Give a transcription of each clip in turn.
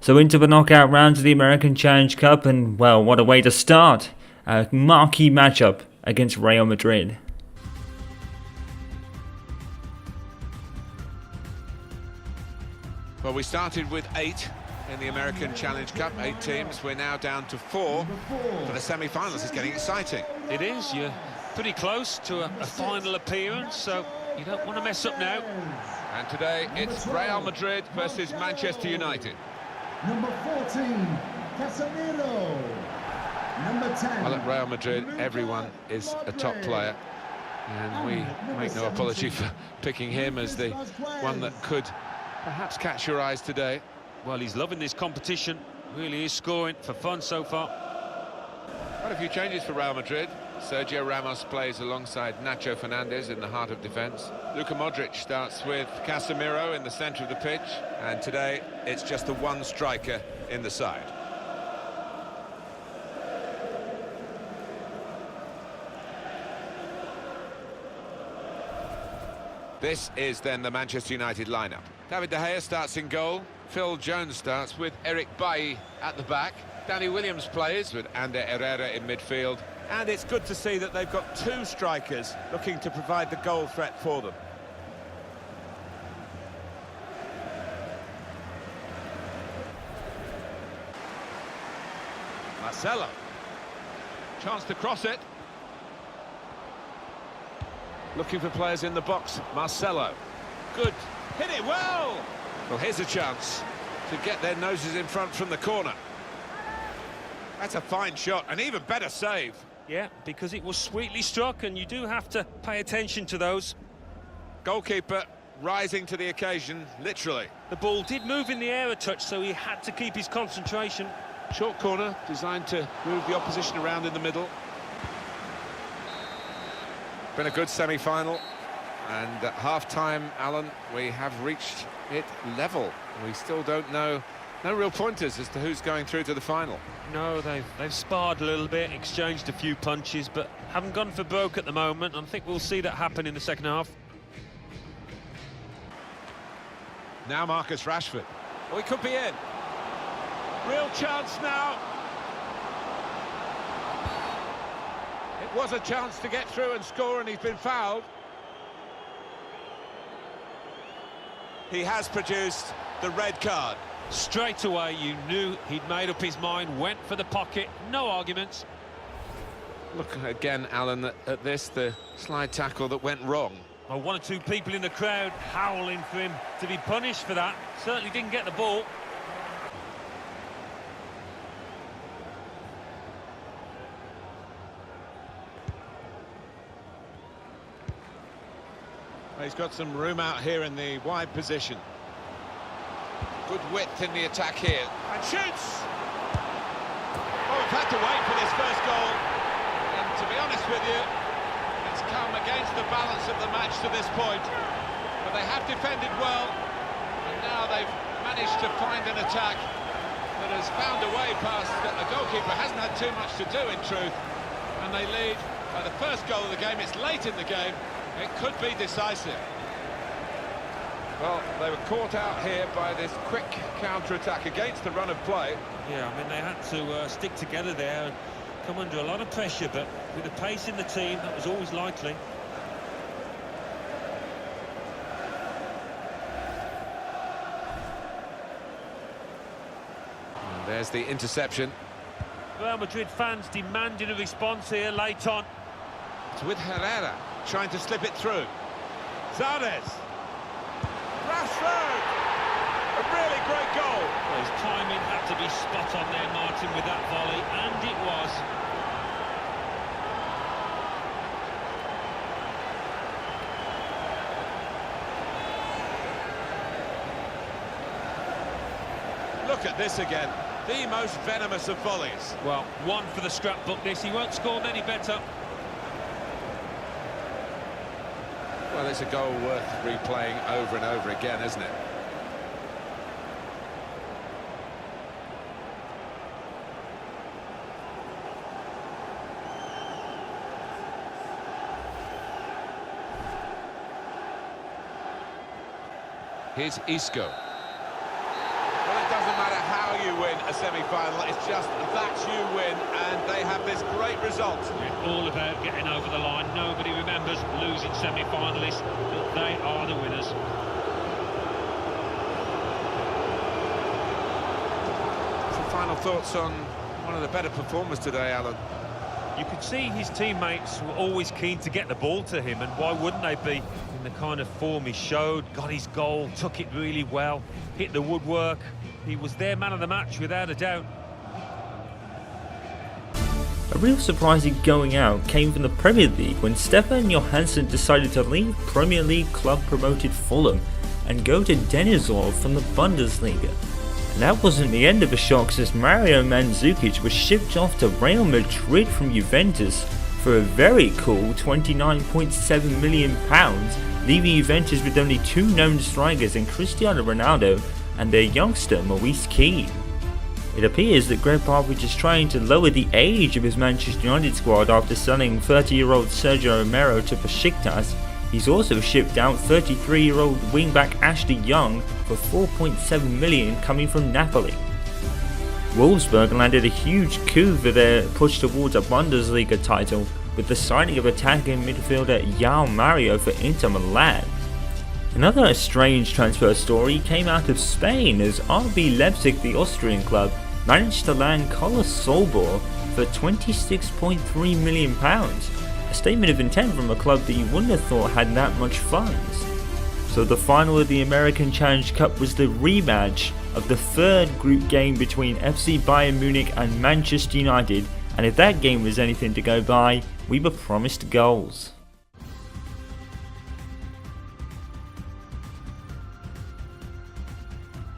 So into the knockout rounds of the American Challenge Cup, and well, what a way to start. A marquee matchup against Real Madrid. Well, we started with 8 in the American Challenge Cup, 8 teams. We're now down to 4 for the semi-finals. It's getting exciting. It is. You're pretty close to a final appearance, so you don't want to mess up now. And today it's Real Madrid versus Manchester United. Number 14, Casemiro. Number 10. Well, at Real Madrid, everyone is a top player. And we make no apology for picking him as the one that could perhaps catch your eyes today. Well, he's loving this competition. Really is scoring for fun so far. Quite a few changes for Real Madrid. Sergio Ramos plays alongside Nacho Fernandez in the heart of defence. Luka Modric starts with Casemiro in the centre of the pitch. And today, it's just the one striker in the side. This is then the Manchester United lineup. David De Gea starts in goal. Phil Jones starts with Eric Bailly at the back. Danny Williams plays with Ander Herrera in midfield. And it's good to see that they've got 2 strikers looking to provide the goal threat for them. Marcelo. Chance to cross it. Looking for players in the box. Marcelo. Good. Hit it well! Well, here's a chance to get their noses in front from the corner. That's a fine shot, an even better save. Yeah, because it was sweetly struck, and you do have to pay attention to those. Goalkeeper rising to the occasion, literally. The ball did move in the air a touch, so he had to keep his concentration. Short corner designed to move the opposition around in the middle. Been a good semi-final, and at half-time, Alan, we have reached it level. We still don't know, no real pointers as to who's going through to the final. No, they've sparred a little bit, exchanged a few punches, but haven't gone for broke at the moment. I think we'll see that happen in the second half. Now Marcus Rashford. Oh, he could be in. Real chance now. It was a chance to get through and score, and he's been fouled. He has produced the red card. Straight away, you knew he'd made up his mind, went for the pocket, no arguments. Look again, Alan, at this, the slide tackle that went wrong. Well, 1 or 2 people in the crowd howling for him to be punished for that. Certainly didn't get the ball. He's got some room out here in the wide position. Good width in the attack here. And shoots! Oh, we've had to wait for this first goal. And to be honest with you, it's come against the balance of the match to this point. But they have defended well, and now they've managed to find an attack that has found a way past a goalkeeper. Hasn't had too much to do, in truth. And they lead by the first goal of the game. It's late in the game. It could be decisive. Well, they were caught out here by this quick counter-attack against the run of play. Yeah, I mean, they had to stick together there and come under a lot of pressure, but with the pace in the team, that was always likely. And there's the interception. Real Madrid fans demanding a response here late on. It's with Herrera. Trying to slip it through. Zardes. Rashford! A really great goal. Well, his timing had to be spot on there, Martin, with that volley, and it was. Look at this again. The most venomous of volleys. Well, one for the scrapbook this. He won't score many better. Well, it's a goal worth replaying over and over again, isn't it? Here's Isco. Well, it doesn't matter how semi-final. It's just that you win, and they have this great result. It's all about getting over the line. Nobody remembers losing semi-finalists, but they are the winners. Some final thoughts on one of the better performers today, Alan? You could see his teammates were always keen to get the ball to him, and why wouldn't they be? In the kind of form he showed, got his goal, took it really well, hit the woodwork. He was their man of the match without a doubt. A real surprising going out came from the Premier League when Stefan Johansson decided to leave Premier League club promoted Fulham and go to Denizlior from the Bundesliga. And that wasn't the end of the shocks, as Mario Mandzukic was shipped off to Real Madrid from Juventus for a very cool £29.7 million, leaving Juventus with only two known strikers in Cristiano Ronaldo and their youngster Moise Kean. It appears that Gregg Popovich is trying to lower the age of his Manchester United squad after selling 30-year-old Sergio Romero to Besiktas. He's also shipped out 33-year-old wingback Ashley Young for £4.7 million coming from Napoli. Wolfsburg landed a huge coup for their push towards a Bundesliga title with the signing of attacking midfielder João Mario for Inter Milan. Another strange transfer story came out of Spain as RB Leipzig, the Austrian club, managed to land Carlos Solbor for £26.3 million. A statement of intent from a club that you wouldn't have thought had that much funds. So the final of the American Challenge Cup was the rematch of the third group game between FC Bayern Munich and Manchester United, and if that game was anything to go by, we were promised goals.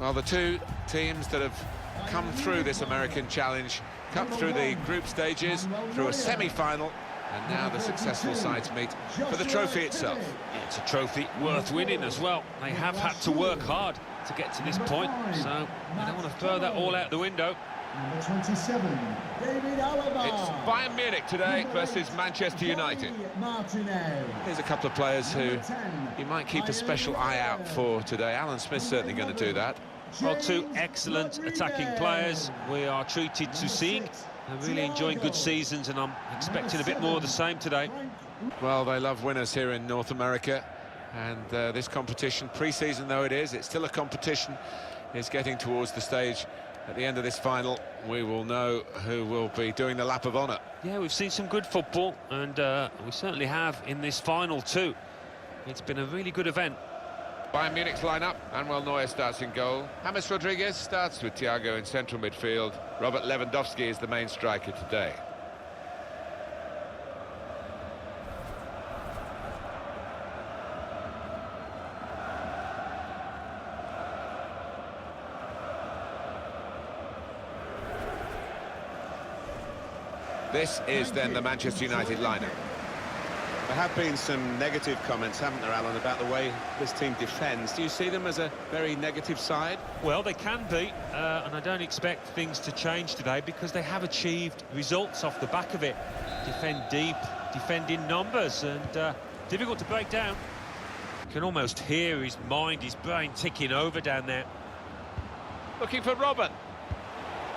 Well, the two teams that have come through this American Challenge Cup, through the group stages, through a semi-final, and now the successful sides meet for the trophy itself. Yeah, it's a trophy worth winning as well. They have had to work hard to get to this point, so I don't want to throw that all out the window. Number 27, David Alaba. It's Bayern Munich today versus Manchester United. Here's a couple of players who you might keep a special eye out for today. Alan Smith's certainly going to do that. Well, two excellent attacking players we are treated to seeing. I'm really enjoying good seasons, and I'm expecting a bit more of the same today. Well, they love winners here in North America, and this competition, pre-season though it is, it's still a competition, is getting towards the stage. At the end of this final, we will know who will be doing the lap of honour. Yeah, we've seen some good football, and we certainly have in this final too. It's been a really good event. Bayern Munich's lineup: Manuel Neuer starts in goal. James Rodriguez starts with Thiago in central midfield. Robert Lewandowski is the main striker today. This is then the Manchester United lineup. There have been some negative comments, haven't there, Alan, about the way this team defends. Do you see them as a very negative side? Well, they can be, and I don't expect things to change today because they have achieved results off the back of it. Defend deep, defend in numbers, and difficult to break down. You can almost hear his mind, his brain ticking over down there. Looking for Robin.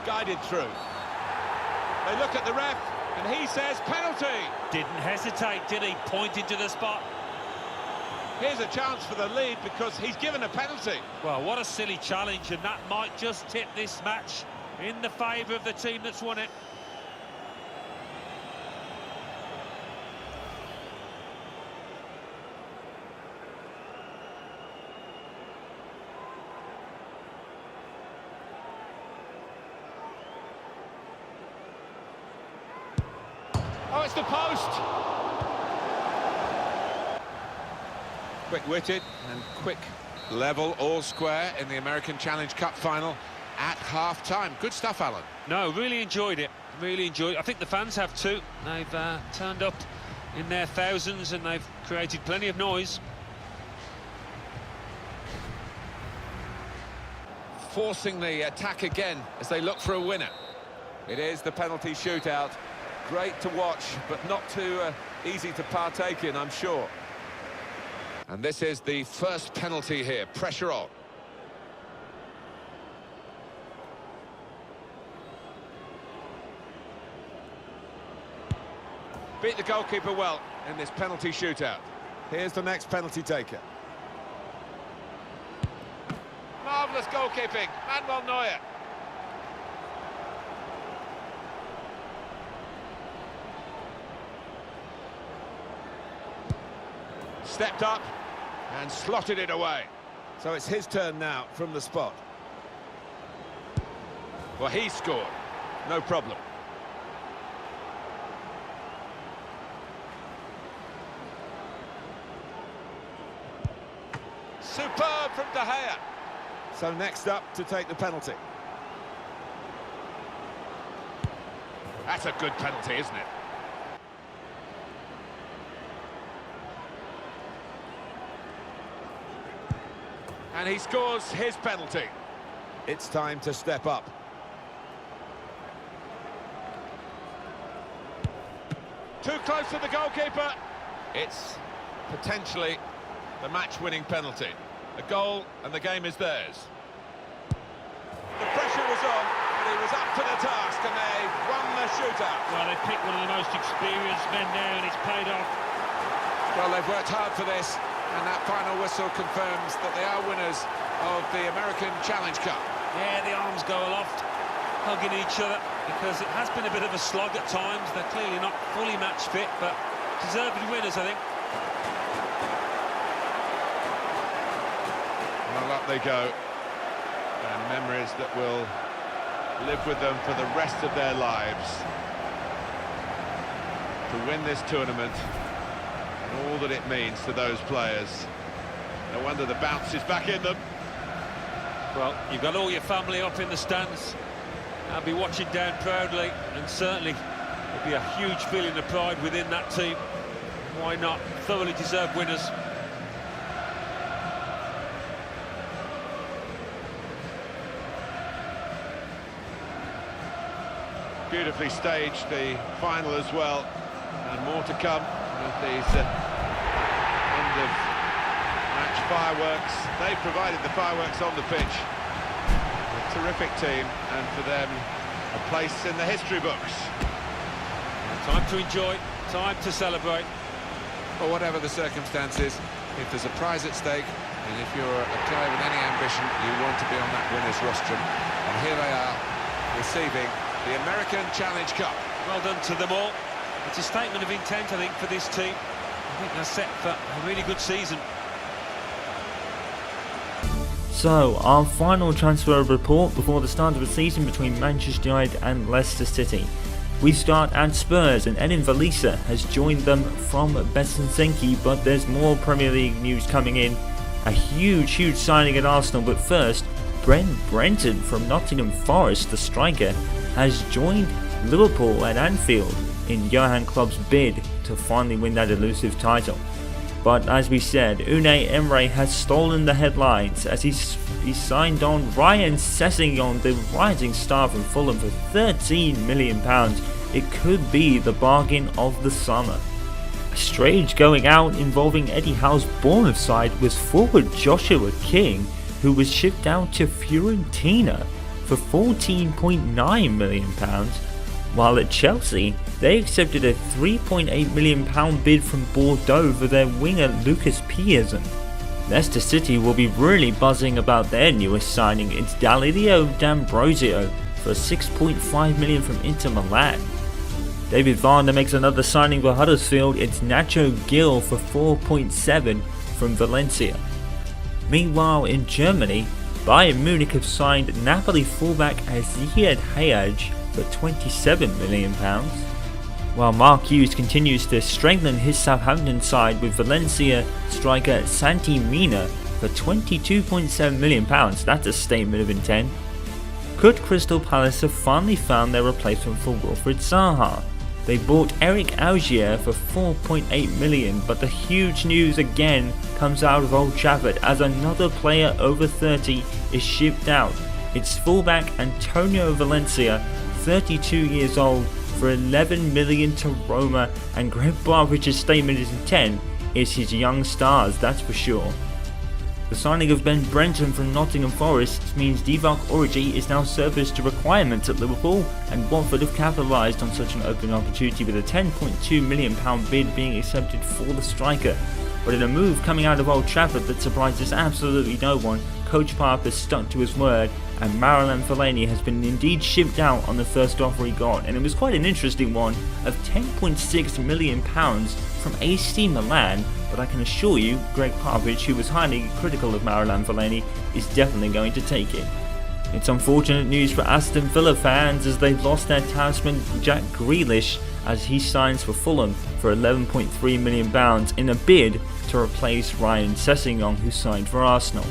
Guided through. They look at the ref, and he says penalty. Didn't hesitate, did he? Pointed to the spot. Here's a chance for the lead because he's given a penalty. Well, what a silly challenge, and that might just tip this match in the favour of the team that's won it. Oh, it's the post! Quick-witted and quick. Level, all square in the American Challenge Cup final at half-time. Good stuff, Alan. No, really enjoyed it. Really enjoyed it. I think the fans have too. They've turned up in their thousands and they've created plenty of noise. Forcing the attack again as they look for a winner. It is the penalty shootout. Great to watch, but not too easy to partake in, I'm sure. And this is the first penalty here. Pressure on. beat the goalkeeper well in this penalty shootout. Here's the next penalty taker. Marvellous goalkeeping, Manuel Neuer. Stepped up and slotted it away. So it's his turn now from the spot. Well, he scored, no problem. Superb from De Gea. So next up to take the penalty. That's a good penalty, isn't it? And he scores his penalty. It's time to step up. Too close to the goalkeeper. It's potentially the match-winning penalty. A goal and the game is theirs. The pressure was on, but he was up to the task and they won the shootout. Well, they picked one of the most experienced men there and it's paid off. Well, they've worked hard for this, and that final whistle confirms that they are winners of the American Challenge Cup. Yeah, the arms go aloft, hugging each other, because it has been a bit of a slog at times. They're clearly not fully match fit, but deserved winners, I think. Well, up they go, and memories that will live with them for the rest of their lives. To win this tournament, and all that it means to those players. No wonder the bounce is back in them. Well, you've got all your family up in the stands. I'll be watching down proudly, and certainly there'll be a huge feeling of pride within that team. Why not? Thoroughly deserved winners. Beautifully staged, the final as well, and more to come with these end of match fireworks. They provided the fireworks on the pitch. A terrific team, and for them a place in the history books. Time to enjoy, time to celebrate. Well, whatever the circumstances, if there's a prize at stake, and if you're a player with any ambition, you want to be on that winner's rostrum. And here they are, receiving the American Challenge Cup. Well done to them all. It's a statement of intent, I think, for this team. I think they're set for a really good season. So, our final transfer report before the start of the season between Manchester United and Leicester City. We start at Spurs, and Edin Valisa has joined them from Besancenki, but there's more Premier League news coming in. A huge signing at Arsenal, but first, Brent Brenton from Nottingham Forest, the striker, has joined Liverpool at Anfield in Johan Klopp's bid to finally win that elusive title. But as we said, Unai Emery has stolen the headlines as he signed on Ryan Sessegnon, the rising star from Fulham, for £13 million. It could be the bargain of the summer. A strange going out involving Eddie Howe's Bournemouth side was forward Joshua King, who was shipped out to Fiorentina for £14.9 million, while at Chelsea they accepted a £3.8 million bid from Bordeaux for their winger Lucas Piazon. Leicester City will be really buzzing about their newest signing. It's Dalilio D'Ambrosio for £6.5 million from Inter Milan. David Varner makes another signing for Huddersfield. It's Nacho Gil for £4.7 from Valencia. Meanwhile in Germany, Bayern Munich have signed Napoli fullback Ziyad Hayaj for £27 million, while Mark Hughes continues to strengthen his Southampton side with Valencia striker Santi Mina for £22.7 million. That's a statement of intent. Could Crystal Palace have finally found their replacement for Wilfried Zaha? They bought Eric Augier for £4.8 million, but the huge news again comes out of Old Trafford as another player over 30 is shipped out. It's fullback Antonio Valencia, 32 years old, for £11 million to Roma, and Gregg Popovich's statement of intent is his young stars, that's for sure. The signing of Ben Brenton from Nottingham Forest means Divock Origi is now surplus to requirements at Liverpool, and Watford have capitalised on such an open opportunity with a £10.2 million bid being accepted for the striker. But in a move coming out of Old Trafford that surprises absolutely no one, Coach Parp has stuck to his word, and Marouane Fellaini has been indeed shipped out on the first offer he got, and it was quite an interesting one of £10.6 million from AC Milan. But I can assure you, Gregg Popovich, who was highly critical of Marouane Fellaini, is definitely going to take it. It's unfortunate news for Aston Villa fans as they've lost their talisman Jack Grealish as he signs for Fulham for £11.3 million in a bid to replace Ryan Sessegnon, who signed for Arsenal.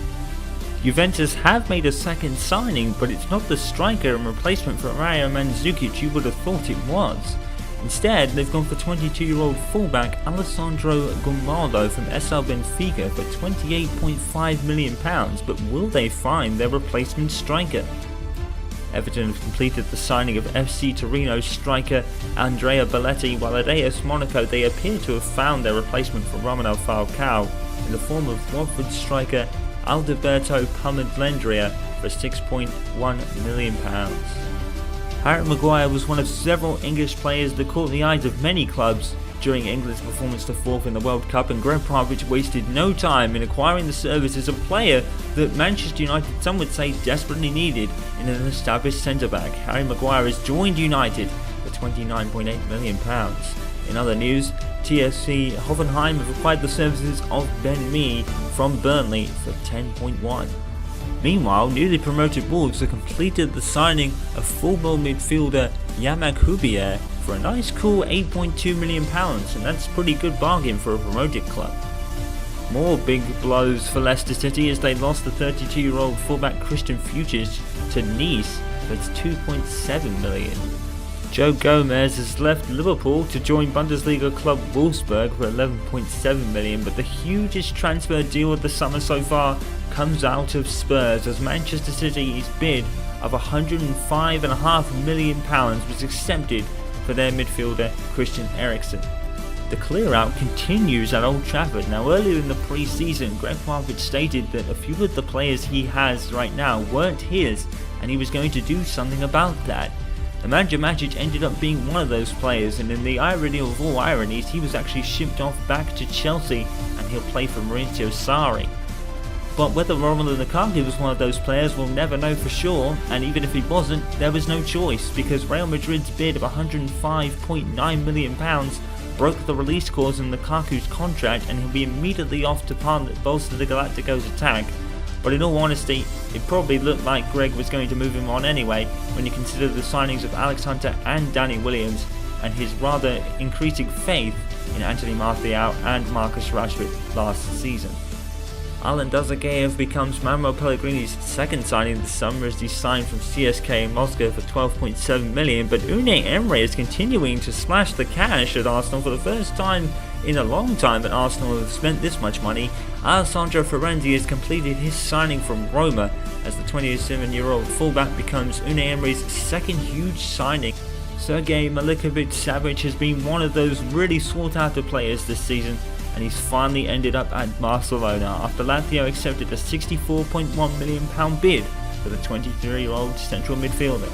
Juventus have made a second signing, but it's not the striker and replacement for Mario Mandzukic you would have thought it was. Instead, they've gone for 22-year-old fullback Alessandro Grimaldo from SL Benfica for £28.5 million, but will they find their replacement striker? Everton have completed the signing of FC Torino striker Andrea Belletti, while at AS Monaco they appear to have found their replacement for Romelu Falcao in the form of Watford striker Alberto Palmendria for £6.1 million. Harry Maguire was one of several English players that caught the eyes of many clubs during England's performance to fourth in the World Cup, and Gregg Popovich wasted no time in acquiring the services of a player that Manchester United, some would say, desperately needed in an established centre-back. Harry Maguire has joined United for £29.8 million. In other news, TSC Hoffenheim have acquired the services of Ben Mee from Burnley for 10.1. Meanwhile, newly promoted Wolves have completed the signing of fullback midfielder Yamak Hubier for a nice cool £8.2 million, and that's a pretty good bargain for a promoted club. More big blows for Leicester City as they lost the 32-year-old fullback Christian Fuchs to Nice for £2.7 million. Joe Gomez has left Liverpool to join Bundesliga club Wolfsburg for £11.7 million, but the hugest transfer deal of the summer so far comes out of Spurs as Manchester City's bid of £105.5 million was accepted for their midfielder Christian Eriksen. The clear-out continues at Old Trafford. Now, earlier in the pre-season, Gregg Popovich stated that a few of the players he has right now weren't his, and he was going to do something about that. Nemanja Matic ended up being one of those players, and in the irony of all ironies, he was actually shipped off back to Chelsea, and he'll play for Maurizio Sarri. But whether Romelu Lukaku was one of those players, we'll never know for sure, and even if he wasn't, there was no choice, because Real Madrid's bid of £105.9 million broke the release clause in Lukaku's contract, and he'll be immediately off to bolster the Galacticos attack. But in all honesty, it probably looked like Gregg was going to move him on anyway, when you consider the signings of Alex Hunter and Danny Williams, and his rather increasing faith in Anthony Martial and Marcus Rashford last season. Alan Dazagayev becomes Manuel Pellegrini's second signing this summer as he signed from CSKA Moscow for £12.7 million, but Unai Emery is continuing to slash the cash at Arsenal for the first time in a long time that Arsenal have spent this much money. Alessandro Florenzi has completed his signing from Roma as the 27-year-old fullback becomes Unai Emery's second huge signing. Sergei Milinkovic-Savic has been one of those really sought-after players this season, and he's finally ended up at Barcelona after Lazio accepted a £64.1 million bid for the 23-year-old central midfielder.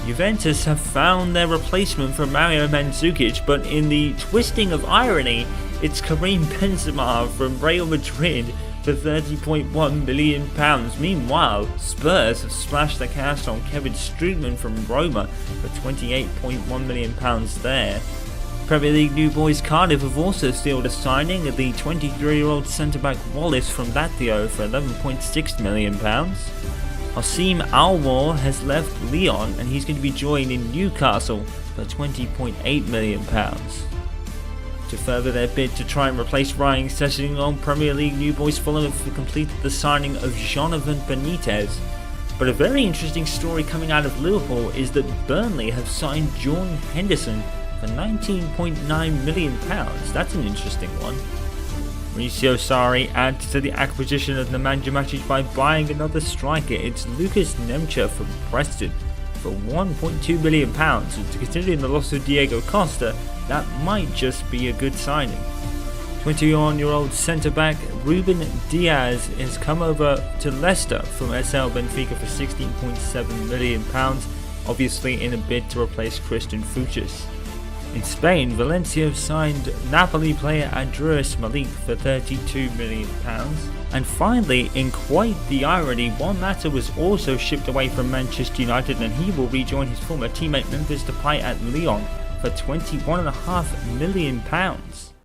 Juventus have found their replacement for Mario Mandzukic, but in the twisting of irony, it's Karim Benzema from Real Madrid for £30.1 million. Meanwhile, Spurs have splashed the cash on Kevin Strootman from Roma for £28.1 million there. Premier League new boys Cardiff have also sealed a signing of the 23-year-old centre-back Wallace from Lazio for £11.6 million. Hossein Almor has left Lyon and he's going to be joining Newcastle for £20.8 million. To further their bid to try and replace Ryan Sessegnon, Premier League new boys Fulham have completed the signing of Jonathan Benitez. But a very interesting story coming out of Liverpool is that Burnley have signed Jordan Henderson for £19.9 million. That's an interesting one. Maurizio Sarri adds to the acquisition of Nemanja Matic by buying another striker. It's Lucas Nemcha from Preston for £1.2 million. And considering the loss of Diego Costa, that might just be a good signing. 21-year-old centre-back Ruben Diaz has come over to Leicester from SL Benfica for £16.7 million, obviously in a bid to replace Christian Fuchs. In Spain, Valencia signed Napoli player Andreas Malik for £32 million. And finally, in quite the irony, Juan Mata was also shipped away from Manchester United, and he will rejoin his former teammate Memphis Depay at Lyon for £21.5 million.